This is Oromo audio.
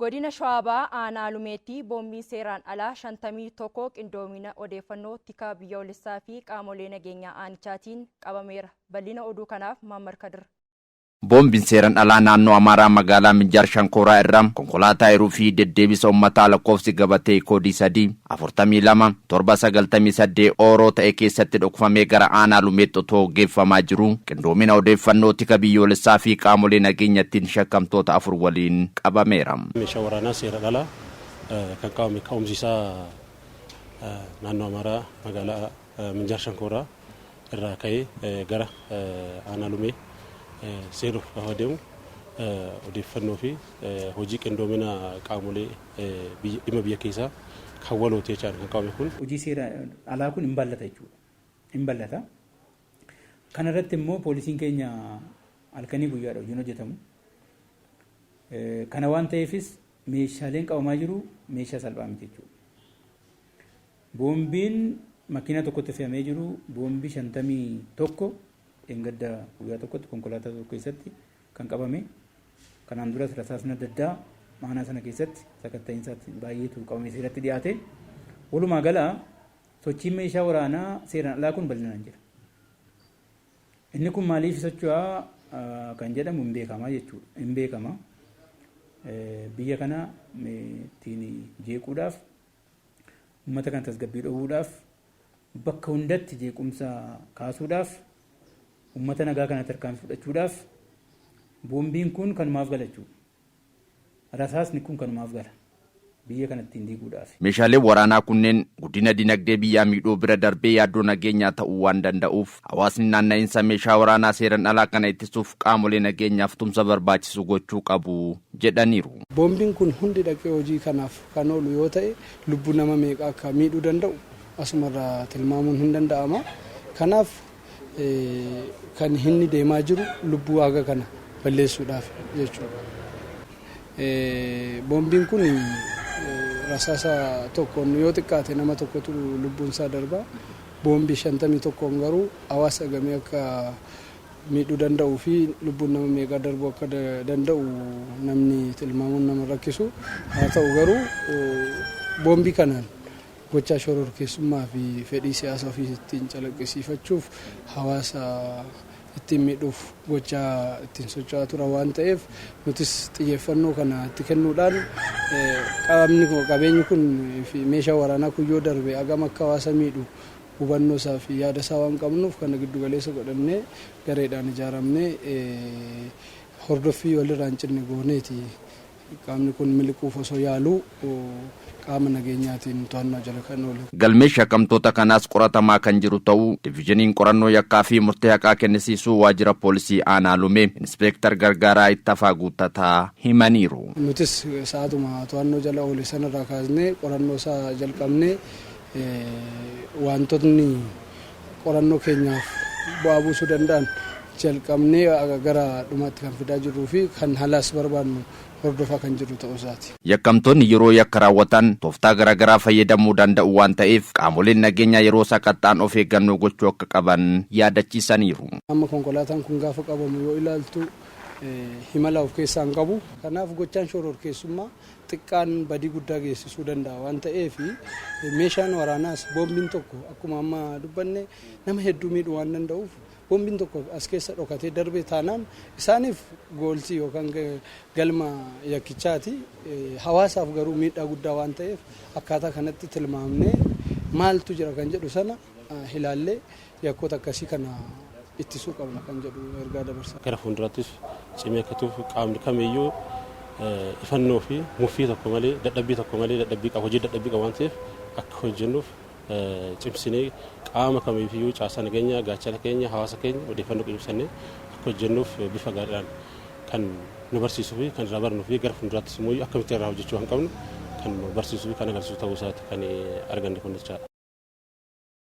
Godina Shawabaa aanaa Lumeetti boombii seeraan alaa 51 qindoomina odeeffannoo tika biyyoolessaa fi qaamolee nageenyaa aanichaatiin qabameera. Bal'ina oduu kanaaf Maammar Kadir. Boombiin seeraan alaa naannoo Amaaraa magaalaa Minjaar Shankooraa irraa konkolaataa hiruu fi deddeebisa uummataa lakkoofsi gabatee koodii 342 Ooroo ta'e keessatti dhokfamee gara aanaa Lumeetti otoo geeffamaa jiru qindoomina odeeffannoo tika biyyoolessaa fi qaamolee nageenyaatiin shakkamtoota 4 waliin qabameera. Meeshaa waraanaa seeraan alaa kan qabame ka'umsiisaa naannoo Amaaraa magaalaa Minjaar Shankooraa irraa ka'ee gara aanaa Lumee seeruuf gaafa deemu odeeffannoo fi hojii qindoomina qaamolee dhimma biyya keessaa kan walootee jechaan kan qabame kun. Hojii seera alaa kun hin bal'ata jechuudha. Hin bal'ata. Kana irratti immoo poolisiin keenya halkanii guyyaadha hojiin hojjetamu. Kana waan ta'eefis meeshaaleen qabamaa jiru meeshaa salphaa miti jechuudha. Boombiin makiina tokkotti fe'amee jiru boombii 51 engadda guyyaa tokkotti konkolaataa tokko keessatti kan qabame kanaan duras rasaasni adda addaa maanaa sana keessatti sakatta'iinsaatti baay'eetu qabame seeratti dhiyaate walumaa gala sochiin meeshaa waraanaa seeraan alaa kun bal'inaan jira. Inni kun maaliif socho'aa kan jedhamu hin beekama jechuudha. Hin beekama biyya kana ittiin jeequudhaaf uummata kan tasgabbii dhoowwuudhaaf bakka hundatti jeequmsa kaasuudhaaf ummata nagaa kana tarkaanfii fudhachuudhaaf boombiin kun kanumaaf gala jechuudha. Rasaasni kun kanumaaf gala biyya kanatti hin diiguudhaaf. Meeshaaleen waraanaa kunneen guddina dinagdee biyyaa miidhuu bira darbee yaaddoo nageenyaa ta'uu waan danda'uuf hawaasni naanna'insa meeshaa waraanaa seeraan alaa kana ittisuuf qaamolee nageenyaaf tumsa barbaachisu gochuu qabu jedhaniiru. Boombiin kun hundi dhaqee hojii kanaaf kan oolu yoo ta'e lubbuu nama meeqa akka miidhuu danda'u asumarraa tilmaamuun hin danda'ama. Kanaaf kan inni deemaa jiru lubbuu haga kana balleessuudhaaf jechuudha. Boombiin kun rasaasa tokkoon yoo xiqqaate nama tokkotu lubbuun isaa darba. Boombii 51 garuu hawaasa gamee akka miidhuu danda'uu fi lubbuun nama meeqa darbuu akka danda'u namni tilmaamuun nama rakkisu. Haa ta'u garuu boombii kanaan gochaa shororkeessummaa fi fedhii siyaasaa ofii ittiin calaqqisiifachuuf hawaasa ittiin miidhuuf gochaa ittiin socho'aa tura waan ta'eef nutis xiyyeeffannoo kana itti kennuudhaan qabeenyi kun fi meeshaa waraanaa kun yoo darbe hagam akka hawaasa miidhu hubannoo isaa fi yaada isaa waan qabnuuf kana giddu galeessa godhannee gareedhaan ijaaramnee hordoffii walirraa hin cinne gooneeti qaamni kun miliquuf osoo yaaluu qaama nageenyaatiin to'annoo jala kan oolu. Galmee shakkamtoota kanaas qoratamaa kan jiru ta'uu diviiziniin qorannoo yakkaa fi murtee haqaa kennisiisuu waajjira poolisii aanaa Lumee Inspektar Gargaaraa Ittafaa Guuttataa himaniiru. Nutis sa'aatuma to'annoo jala oole sanarraa kaasnee qorannoo isaa jalqabnee wantootni qorannoo keenyaaf bu'aa buusuu danda'an jalqabnee gara dhumaatti kan fidaa jirruu fi kan halaas barbaannu hordofaa kan jiru ta'uu isaati. Yakkamtoonni yeroo yakka raawwatan tooftaa garaagaraa fayyadamuu danda'u waan ta'eef qaamoleen nageenyaa yeroo sakatta'an of eeggannoo gochuu akka qaban yaadachiisaniiru. Amma konkolaataan kun gaafa qabamu yoo ilaaltu himala of keessaa hin qabu. Kanaaf gochaan shororkeessummaa xiqqaan badii guddaa geessisuu danda'a waan ta'eef meeshaan waraanaas boombiin tokko akkuma amma dubbanne nama hedduu miidhuu waan danda'uuf boombiin tokko as keessa dhokatee darbee taanaan isaaniif gooltii yookaan galma yakkichaati. Hawaasaaf garuu miidhaa guddaa waan ta'eef akkaataa kanatti tilmaamnee maaltu jira kan jedhu sana ilaallee yakkoota akkasii kana ittisuu qabna kan jedhu ergaa dabarsa. Gara fuulduraattis cimee akka tuuf qaamni kamiyyuu ifannoo fi muffii tokko malee dadhabbii tokko malee hojii dadhabbii qabu waan ta'eef akka hojjennuuf cimsinee qaama kamiifiyyuu caasaa nageenyaa gaachana keenya hawaasa keenya odeeffannoo qinibsannee akka hojjennuuf bifa gaariidhaan kan nu barsiisuu fi kan irraa barnuu fi gara fuulduraattis immoo akkamitti irraa hojjechuu kan qabnu kan nu barsiisuu fi kan agarsiisu ta'uu isaati kan arganne kun jechaadha.